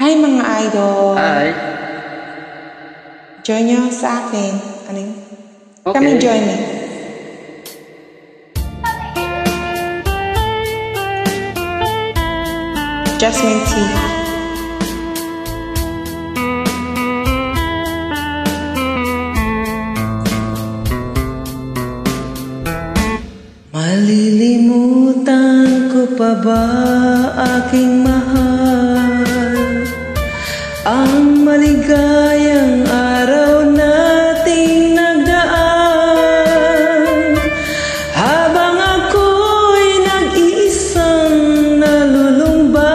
Hi mga idol! Hi. Join nyo sa akin. Ano yun? Okay. Come and join me. Jasmine Tea. Malilimutan ko pa ba aking mahal, ang maligayang araw nating nagdaan, habang ako'y nag-iisang nalulumbay,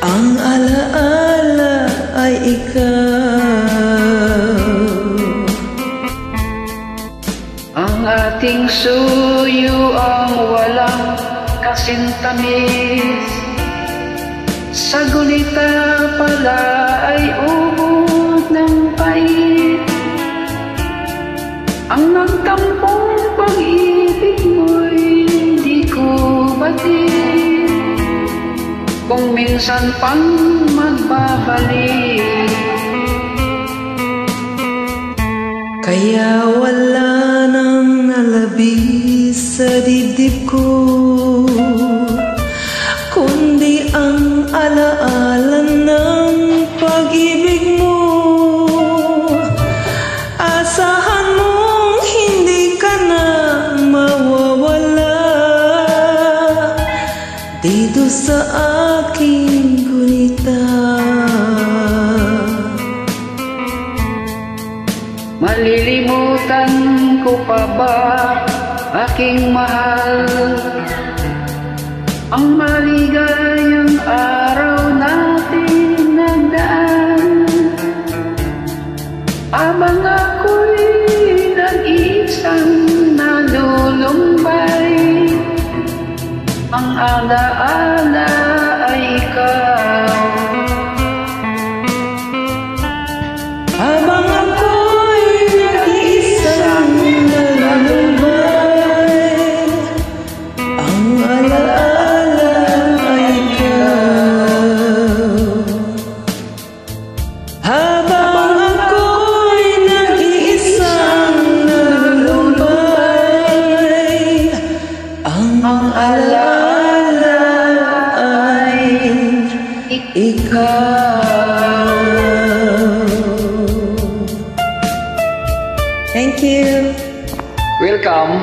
ang alaala ay ikaw. Ang ating suyo ang walang kasintamis, sa gulita pala ay ubod ng pait. Ang nagtampong pag-ibig mo'y di ko batid, kung minsan pang magbabalik. Kaya wala nang nalabis sa dibdib ko, kundi ang alaala ng pag-ibig mo. Asahan mong hindi ka na mawawala dito sa aking gunita. Malilimutan ko pa ba aking mahal, ang maligayang araw natin nagdaan, habang ako'y nag-iisang nalulumbay, ang alaala ay ikaw. Habang ako'y nag-iisang nalulumbay, ang alaala ay ikaw. Habang ako'y nag-iisang nalulumbay, ang alaala ay ikaw. Thank you. Welcome.